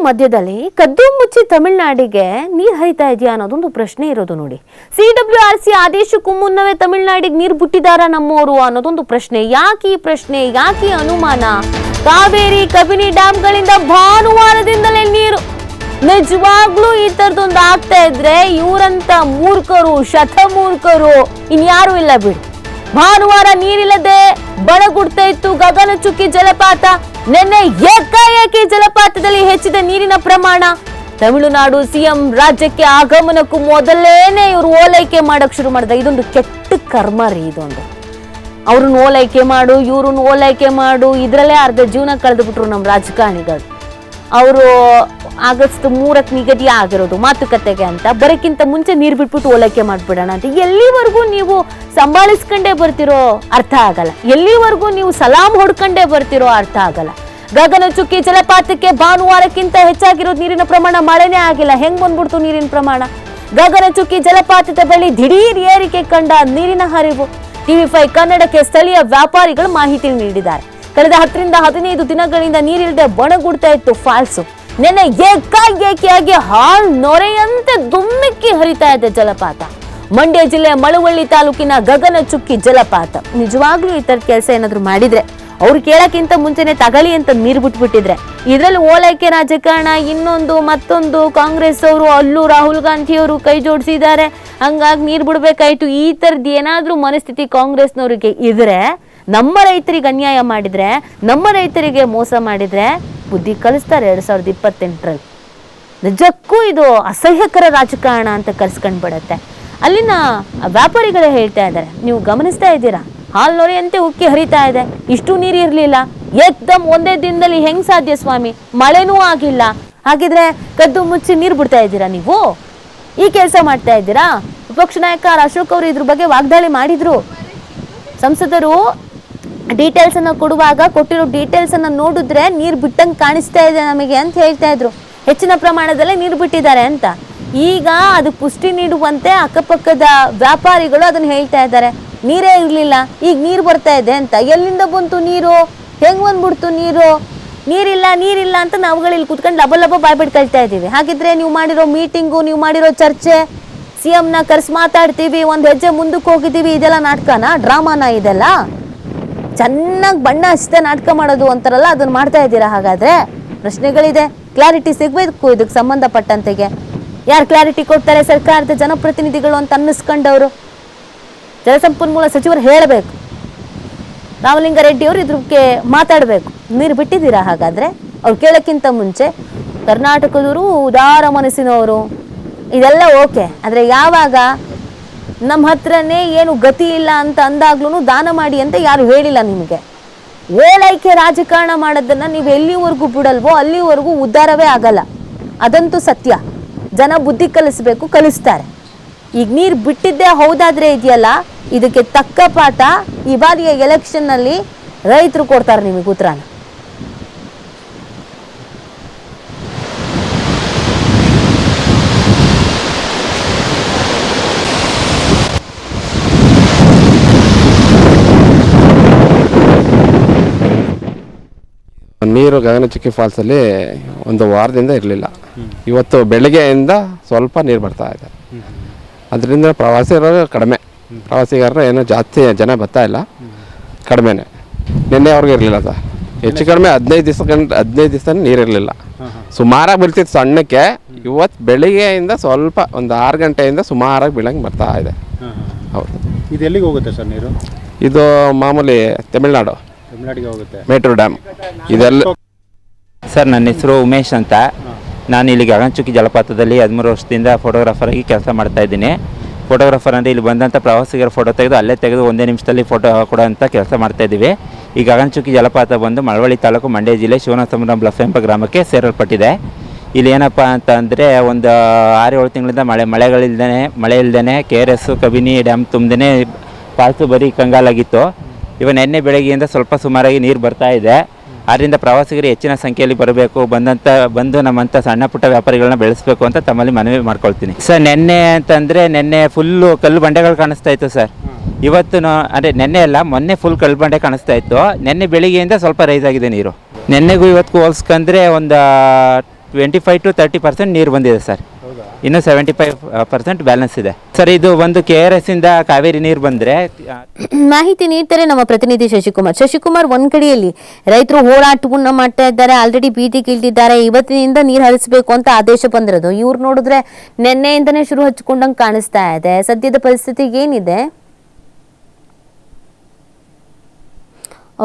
ಮಧ್ಯದಲ್ಲಿ ಕದ್ದು ಮುಚ್ಚಿ ತಮಿಳುನಾಡಿಗೆ ನೀರು ಹರಿತಾ ಇದೆಯಾ ಅನ್ನೋದೊಂದು ಪ್ರಶ್ನೆ ಇರೋದು ನೋಡಿ. CWRC ಆದೇಶಕ್ಕೂ ಮುನ್ನವೇ ತಮಿಳುನಾಡಿಗೆ ನೀರು ಬಿಟ್ಟಿದಾರ ನಮ್ಮವರು ಅನ್ನೋದೊಂದು ಪ್ರಶ್ನೆ. ಯಾಕೆ ಈ ಪ್ರಶ್ನೆ, ಯಾಕೆ ಅನುಮಾನ? ಕಾವೇರಿ ಕಬಿನಿ ಡ್ಯಾಂಗಳಿಂದ ಭಾನುವಾರದಿಂದಲೇ ನೀರು. ನಿಜವಾಗ್ಲೂ ಈ ತರದೊಂದು ಆಗ್ತಾ ಇದ್ರೆ ಇವರಂತ ಮೂರ್ಖರು, ಶತಮೂರ್ಖರು ಇನ್ಯಾರು ಇಲ್ಲ ಬಿಡಿ. ಭಾನುವಾರ ನೀರಿಲ್ಲದೆ ಬಣಗುಡ್ತಾ ಇತ್ತು ಗಗನಚುಕ್ಕಿ ಜಲಪಾತ. ನಿನ್ನೆ ಏಕಾಏಕಿ ಜಲಪಾತದಲ್ಲಿ ಹೆಚ್ಚಿದ ನೀರಿನ ಪ್ರಮಾಣ. ತಮಿಳುನಾಡು ಸಿಎಂ ರಾಜ್ಯಕ್ಕೆ ಆಗಮನಕ್ಕೂ ಮೊದಲೇನೆ ಇವರು ಓಲೈಕೆ ಮಾಡಕ್ ಶುರು ಮಾಡಿದ. ಇದೊಂದು ಕೆಟ್ಟ ಕರ್ಮ ರೀ ಇದೊಂದು. ಅವ್ರನ್ನ ಓಲೈಕೆ ಮಾಡು, ಇವ್ರನ್ನ ಓಲೈಕೆ ಮಾಡು, ಇದ್ರಲ್ಲೇ ಅರ್ಧ ಜೀವನ ಕಳೆದು ಬಿಟ್ರು ನಮ್ಮ ರಾಜಕಾರಣಿಗಳು. ಅವರು ಆಗಸ್ಟ್ 3ಕ್ಕೆ ನಿಗದಿ ಆಗಿರೋದು ಮಾತುಕತೆಗೆ ಅಂತ, ಬರೋಕ್ಕಿಂತ ಮುಂಚೆ ನೀರು ಬಿಟ್ಬಿಟ್ಟು ಓಲೈಕೆ ಮಾಡ್ಬಿಡೋಣ ಅಂತ. ಎಲ್ಲಿವರೆಗೂ ನೀವು ಸಂಭಾಳಿಸ್ಕೊಂಡೇ ಬರ್ತಿರೋ ಅರ್ಥ ಆಗಲ್ಲ. ಎಲ್ಲಿವರೆಗೂ ನೀವು ಸಲಾಂ ಹೊಡ್ಕೊಂಡೇ ಬರ್ತಿರೋ ಅರ್ಥ ಆಗಲ್ಲ. ಗಗನಚುಕ್ಕಿ ಜಲಪಾತಕ್ಕೆ ಭಾನುವಾರಕ್ಕಿಂತ ಹೆಚ್ಚಾಗಿರೋದು ನೀರಿನ ಪ್ರಮಾಣ. ಮಳೆನೇ ಆಗಿಲ್ಲ, ಹೆಂಗ್ ಬಂದ್ಬಿಡ್ತು ನೀರಿನ ಪ್ರಮಾಣ? ಗಗನಚುಕ್ಕಿ ಜಲಪಾತದ ಬಳಿ ದಿಢೀರ್ ಏರಿಕೆ ಕಂಡ ನೀರಿನ ಹರಿವು. TV5 ಕನ್ನಡಕ್ಕೆ ಸ್ಥಳೀಯ ವ್ಯಾಪಾರಿಗಳು ಮಾಹಿತಿ ನೀಡಿದ್ದಾರೆ. ಕಳೆದ 10 ರಿಂದ 15 ದಿನಗಳಿಂದ ನೀರಿಲ್ಲದೆ ಬಣಗುಡ್ತಾ ಇತ್ತು ಫಾಲ್ಸು. ನಿನ್ನೆ ಏಕಾಏಕಿಯಾಗಿ ಹಾಲ್ ನೊರೆಯಂತೆ ದುಮ್ಮಿಕ್ಕಿ ಹರಿತಾ ಇದೆ ಜಲಪಾತ. ಮಂಡ್ಯ ಜಿಲ್ಲೆ ಮಳವಳ್ಳಿ ತಾಲೂಕಿನ ಗಗನಚುಕ್ಕಿ ಜಲಪಾತ. ನಿಜವಾಗ್ಲೂ ಈ ತರ ಕೆಲಸ ಏನಾದ್ರು ಮಾಡಿದ್ರೆ, ಅವ್ರು ಕೇಳಕ್ಕಿಂತ ಮುಂಚೆನೆ ತಗಲಿ ಅಂತ ನೀರು ಬಿಟ್ಬಿಟ್ಟಿದ್ರೆ. ಇದ್ರಲ್ಲಿ ಓಲೈಕೆ ರಾಜಕಾರಣ, ಇನ್ನೊಂದು ಮತ್ತೊಂದು, ಕಾಂಗ್ರೆಸ್ ಅವರು ಅಲ್ಲೂ ರಾಹುಲ್ ಗಾಂಧಿ ಅವರು ಕೈ ಜೋಡಿಸಿದ್ದಾರೆ, ಹಂಗಾಗಿ ನೀರು ಬಿಡ್ಬೇಕಾಯ್ತು. ಈ ತರದ್ ಏನಾದ್ರೂ ಮನಸ್ಥಿತಿ ಕಾಂಗ್ರೆಸ್ನವ್ರಿಗೆ ಇದ್ರೆ, ನಮ್ಮ ರೈತರಿಗೆ ಅನ್ಯಾಯ ಮಾಡಿದ್ರೆ, ನಮ್ಮ ರೈತರಿಗೆ ಮೋಸ ಮಾಡಿದ್ರೆ ಬುದ್ಧಿ ಕಲಿಸ್ತಾರೆ 2028ರಲ್ಲಿ. ನಿಜಕ್ಕೂ ಇದು ಅಸಹ್ಯಕರ ರಾಜಕಾರಣ ಅಂತ ಕರ್ಸ್ಕೊಂಡ್ಬಿಡತ್ತೆ. ಅಲ್ಲಿನ ವ್ಯಾಪಾರಿಗಳೇ ಹೇಳ್ತಾ ಇದ್ದಾರೆ, ನೀವು ಗಮನಿಸ್ತಾ ಇದ್ದೀರಾ, ಹಾಲ್ ನೊರೆಯಂತೆ ಉಕ್ಕಿ ಹರಿತಾ ಇದೆ. ಇಷ್ಟು ನೀರು ಇರಲಿಲ್ಲ, ಏಕ್ದಮ್ ಒಂದೇ ದಿನದಲ್ಲಿ ಹೆಂಗ್ ಸಾಧ್ಯ ಸ್ವಾಮಿ? ಮಳೆನೂ ಆಗಿಲ್ಲ. ಹಾಗಿದ್ರೆ ಕದ್ದು ಮುಚ್ಚಿ ನೀರು ಬಿಡ್ತಾ ಇದ್ದೀರಾ ನೀವು? ಈ ಕೆಲಸ ಮಾಡ್ತಾ ಇದ್ದೀರಾ? ವಿಪಕ್ಷ ನಾಯಕ ಅಶೋಕ್ ಅವರು ಇದ್ರ ಬಗ್ಗೆ ವಾಗ್ದಾಳಿ ಮಾಡಿದ್ರು. ಸಂಸದರು ಡೀಟೇಲ್ಸ್ ಅನ್ನ ಕೊಡುವಾಗ ಕೊಟ್ಟಿರೋ ಡೀಟೇಲ್ಸ್ ಅನ್ನ ನೋಡಿದ್ರೆ ನೀರು ಬಿಟ್ಟಂಗೆ ಕಾಣಿಸ್ತಾ ಇದೆ ನಮಗೆ ಅಂತ ಹೇಳ್ತಾ ಇದ್ರು. ಹೆಚ್ಚಿನ ಪ್ರಮಾಣದಲ್ಲೇ ನೀರು ಬಿಟ್ಟಿದ್ದಾರೆ ಅಂತ. ಈಗ ಅದಕ್ಕೆ ಪುಷ್ಟಿ ನೀಡುವಂತೆ ಅಕ್ಕಪಕ್ಕದ ವ್ಯಾಪಾರಿಗಳು ಅದನ್ನ ಹೇಳ್ತಾ ಇದ್ದಾರೆ, ನೀರೇ ಇರಲಿಲ್ಲ, ಈಗ ನೀರು ಬರ್ತಾ ಇದೆ ಅಂತ. ಎಲ್ಲಿಂದ ಬಂತು ನೀರು? ಹೆಂಗ್ ಬಂದ್ಬಿಡ್ತು ನೀರು? ನೀರಿಲ್ಲ ಅಂತ ನಾವುಗಳಲ್ಲಿ ಕೂತ್ಕೊಂಡು ಲಬ ಬಾಯ್ ಬಿಡ್ಕೊಳ್ತಾ ಇದ್ದೀವಿ. ಹಾಗಿದ್ರೆ ನೀವು ಮಾಡಿರೋ ಮೀಟಿಂಗು, ನೀವು ಮಾಡಿರೋ ಚರ್ಚೆ, CMನ ಕರೆಸಿ ಮಾತಾಡ್ತೀವಿ, ಒಂದು ಹೆಜ್ಜೆ ಮುಂದಕ್ಕೆ ಹೋಗಿದ್ದೀವಿ, ಇದೆಲ್ಲ ನಾಟಕನಾ, ಡ್ರಾಮಾನ? ಇದೆಲ್ಲ ಚೆನ್ನಾಗಿ ಬಣ್ಣ ಹಚ್ಚಿದೆ ನಾಟಕ ಮಾಡೋದು ಅಂತಾರಲ್ಲ, ಅದನ್ನ ಮಾಡ್ತಾ ಇದ್ದೀರಾ? ಹಾಗಾದ್ರೆ ಪ್ರಶ್ನೆಗಳಿದೆ, ಕ್ಲಾರಿಟಿ ಸಿಗ್ಬೇಕು ಇದಕ್ಕೆ ಸಂಬಂಧಪಟ್ಟಂತೆಗೆ. ಯಾರು ಕ್ಲಾರಿಟಿ ಕೊಡ್ತಾರೆ? ಸರ್ಕಾರದ ಜನಪ್ರತಿನಿಧಿಗಳು ಅಂತ ಅನ್ನಿಸ್ಕೊಂಡವರು, ಜಲಸಂಪನ್ಮೂಲ ಸಚಿವರು ಹೇಳಬೇಕು. ರಾಮಲಿಂಗಾರೆಡ್ಡಿ ಅವರು ಇದ್ರಕ್ಕೆ ಮಾತಾಡಬೇಕು. ನೀರು ಬಿಟ್ಟಿದ್ದೀರಾ ಹಾಗಾದ್ರೆ? ಅವ್ರು ಕೇಳೋಕ್ಕಿಂತ ಮುಂಚೆ ಕರ್ನಾಟಕದವರು ಉದಾರ ಮನಸ್ಸಿನವರು, ಇದೆಲ್ಲ ಓಕೆ. ಆದರೆ ಯಾವಾಗ ನಮ್ಮ ಹತ್ರನೇ ಏನು ಗತಿ ಇಲ್ಲ ಅಂತ ಅಂದಾಗ್ಲೂ ದಾನ ಮಾಡಿ ಅಂತ ಯಾರು ಹೇಳಿಲ್ಲ ನಿಮಗೆ. ಓಲೈಕೆ ರಾಜಕಾರಣ ಮಾಡೋದನ್ನ ನೀವು ಎಲ್ಲಿವರೆಗೂ ಬಿಡಲ್ವೋ ಅಲ್ಲಿವರೆಗೂ ಉದ್ಧಾರವೇ ಆಗಲ್ಲ. ಅದಂತೂ ಸತ್ಯ. ಜನ ಬುದ್ಧಿ ಕಲಿಸ್ಬೇಕು, ಕಲಿಸ್ತಾರೆ. ಈಗ ನೀರು ಬಿಟ್ಟಿದ್ದೇ ಹೌದಾದ್ರೆ ಇದೆಯಲ್ಲ, ಇದಕ್ಕೆ ತಕ್ಕ ಪಾಠ ಈ ಬಾರಿಯ ಎಲೆಕ್ಷನ್ನಲ್ಲಿ ರೈತರು ಕೊಡ್ತಾರೆ ನಿಮಗೆ ಉತ್ತರನ. ನೀರು ಗಗನಚುಕ್ಕಿ ಫಾಲ್ಸಲ್ಲಿ ಒಂದು ವಾರದಿಂದ ಇರಲಿಲ್ಲ. ಇವತ್ತು ಬೆಳಗ್ಗೆಯಿಂದ ಸ್ವಲ್ಪ ನೀರು ಬರ್ತಾ ಇದೆ. ಅದರಿಂದ ಪ್ರವಾಸಿಗರು ಕಡಿಮೆ, ಪ್ರವಾಸಿಗರು ಏನೋ ಜಾಸ್ತಿ ಜನ ಬರ್ತಾ ಇಲ್ಲ, ಕಡಿಮೆನೆ. ನಿನ್ನೆ ಅವ್ರಿಗೆ ಇರಲಿಲ್ಲ ಸರ್, ಹೆಚ್ಚು ಕಡಿಮೆ 15 ದಿವಸ ನೀರಿರಲಿಲ್ಲ. ಸುಮಾರಾಗಿ ಬೀಳ್ತಿತ್ತು ಸಣ್ಣಕ್ಕೆ. ಇವತ್ತು ಬೆಳಿಗ್ಗೆಯಿಂದ ಸ್ವಲ್ಪ ಒಂದು 6 ಗಂಟೆಯಿಂದ ಸುಮಾರಾಗಿ ಬೀಳಂಗೆ ಬರ್ತಾ ಇದೆ. ಹೌದು. ಇದು ಎಲ್ಲಿಗೆ ಹೋಗುತ್ತೆ ಸರ್ ನೀರು? ಇದು ಮಾಮೂಲಿ ತಮಿಳ್ನಾಡಿಗೆ ಹೋಗುತ್ತೆ, ಮೇಟೂರು ಡ್ಯಾಮ್ ಇದೆಲ್ಲ. ಸರ್, ನನ್ನ ಹೆಸರು ಉಮೇಶ್ ಅಂತ. ನಾನು ಇಲ್ಲಿ ಗಗನಚುಕ್ಕಿ ಜಲಪಾತದಲ್ಲಿ 13 ವರ್ಷದಿಂದ ಫೋಟೋಗ್ರಾಫರ್ ಆಗಿ ಕೆಲಸ ಮಾಡ್ತಾ ಇದ್ದೀನಿ. ಫೋಟೋಗ್ರಾಫರ್ ಅಂದರೆ ಇಲ್ಲಿ ಬಂದಂಥ ಪ್ರವಾಸಿಗರ ಫೋಟೋ ತೆಗೆದು ಅಲ್ಲೇ ತೆಗೆದು 1 ನಿಮಿಷದಲ್ಲಿ ಫೋಟೋ ಕೊಡೋಂಥ ಕೆಲಸ ಮಾಡ್ತಾಯಿದ್ದೀವಿ. ಈ ಗಗನಚುಕ್ಕಿ ಜಲಪಾತ ಬಂದು ಮಳವಳ್ಳಿ ತಾಲೂಕು, ಮಂಡ್ಯ ಜಿಲ್ಲೆ ಶಿವನಸಮುದ್ರ ಬ್ಲಫ್ ಎಂಬ ಗ್ರಾಮಕ್ಕೆ ಸೇರಲ್ಪಟ್ಟಿದೆ. ಇಲ್ಲಿ ಏನಪ್ಪ ಅಂತ ಅಂದರೆ ಒಂದು 6-7 ತಿಂಗಳಿಂದ ಮಳೆ ಇಲ್ದೇ KRS ಕಬಿನಿ ಡ್ಯಾಮ್ ತುಂಬದೇ ಫಾಲ್ಸು ಬರೀ ಕಂಗಾಲಾಗಿತ್ತು. ನಿನ್ನೆ ಬೆಳಗ್ಗೆಯಿಂದ ಸ್ವಲ್ಪ ಸುಮಾರಾಗಿ ನೀರು ಬರ್ತಾ ಇದೆ. ಆದ್ದರಿಂದ ಪ್ರವಾಸಿಗರು ಹೆಚ್ಚಿನ ಸಂಖ್ಯೆಯಲ್ಲಿ ಬರಬೇಕು, ಬಂದು ನಮ್ಮಂಥ ಸಣ್ಣ ಪುಟ್ಟ ವ್ಯಾಪಾರಿಗಳನ್ನ ಬೆಳೆಸಬೇಕು ಅಂತ ತಮ್ಮಲ್ಲಿ ಮನವಿ ಮಾಡ್ಕೊಳ್ತೀನಿ. ಸರ್, ನೆನ್ನೆ ಅಂತಂದರೆ ನೆನ್ನೆ ಫುಲ್ಲು ಕಲ್ಲು ಬಂಡೆಗಳು ಕಾಣಿಸ್ತಾ ಇತ್ತು ಸರ್. ಇವತ್ತು ಅಂದರೆ ನೆನ್ನೆ ಅಲ್ಲ, ಮೊನ್ನೆ ಫುಲ್ ಕಲ್ಲು ಬಂಡೆ ಕಾಣಿಸ್ತಾ ಇತ್ತು. ನೆನ್ನೆ ಬೆಳಿಗ್ಗೆಯಿಂದ ಸ್ವಲ್ಪ ರೈಸ್ ಆಗಿದೆ ನೀರು. ನೆನ್ನೆಗೂ ಇವತ್ತಿಗೂ ಹೋಲಿಸ್ಕೊಂಡ್ರೆ ಒಂದು 25 to 30% ನೀರು ಬಂದಿದೆ ಸರ್. ಇನ್ನು 75% ಬ್ಯಾಲೆನ್ಸ್ ಇದೆ ಸರ್. ಇದು ಒಂದು KRS ಇಂದ ಕಾವೇರಿ ನೀರು ಬಂದರೆ ಮಾಹಿತಿ ನೀಡ್ತಾರೆ ನಮ್ಮ ಪ್ರತಿನಿಧಿ ಶಶಿಕುಮಾರ್. ಒಂದ್ ಕಡೆಯಲ್ಲಿ ರೈತರು ಹೋರಾಟವನ್ನ ಮಾಡ್ತಾ ಇದ್ದಾರೆ, ಆಲ್ರೆಡಿ ಬೀದಿಗೆ ಇಳಿದಿದ್ದಾರೆ. ಇವತ್ತಿನಿಂದ ನೀರು ಹರಿಸಬೇಕು ಅಂತ ಆದೇಶ ಬಂದಿರೋದು. ಇವ್ರು ನೋಡಿದ್ರೆ ನಿನ್ನೆಯಿಂದನೇ ಶುರು ಹಚ್ಕೊಂಡಂಗೆ ಕಾಣಿಸ್ತಾ ಇದೆ. ಸದ್ಯದ ಪರಿಸ್ಥಿತಿ ಏನಿದೆ?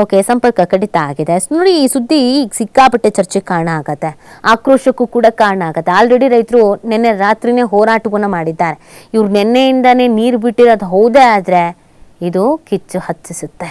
ಓಕೆ, ಸಂಪರ್ಕ ಕಡಿತ ಆಗಿದೆ. ನೋಡಿ, ಈ ಸುದ್ದಿ ಈಗ ಸಿಕ್ಕಾಪಟ್ಟೆ ಚರ್ಚೆಗೆ ಕಾರಣ ಆಗತ್ತೆ, ಆಕ್ರೋಶಕ್ಕೂ ಕೂಡ ಕಾರಣ ಆಗತ್ತೆ. ಆಲ್ರೆಡಿ ರೈತರು ನಿನ್ನೆ ರಾತ್ರಿನೇ ಹೋರಾಟವನ್ನು ಮಾಡಿದ್ದಾರೆ. ಇವ್ರು ನಿನ್ನೆಯಿಂದಾನೇ ನೀರು ಬಿಟ್ಟಿರೋದು ಹೌದೇ ಆದರೆ ಇದು ಕಿಚ್ಚು ಹಚ್ಚಿಸುತ್ತೆ.